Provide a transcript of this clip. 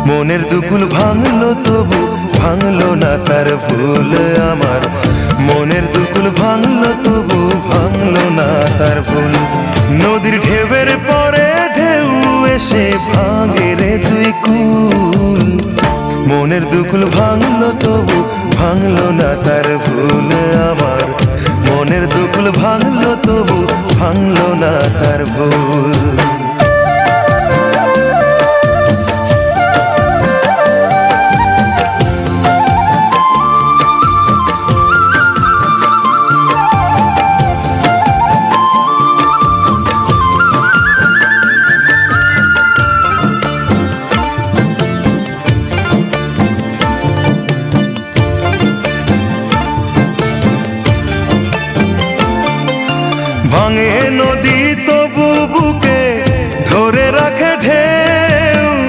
মনের দুকুল ভাঙলো তবু ভাঙলো না তার ভুল আমার। মনের দুকুল ভাঙলো তবু ভাঙলো না তার ভুল। নদীর ঢেউয়ের পরে ঢেউ এসে ভাঙে রে দুই কুল। মনের দুকুল ভাঙলো তবু ভাঙলো না তার ভুল আমার। মনের দুকুল ভাঙলো তবু ভাঙলো না তার ভুল। ভাঙে নদী তবু বুকে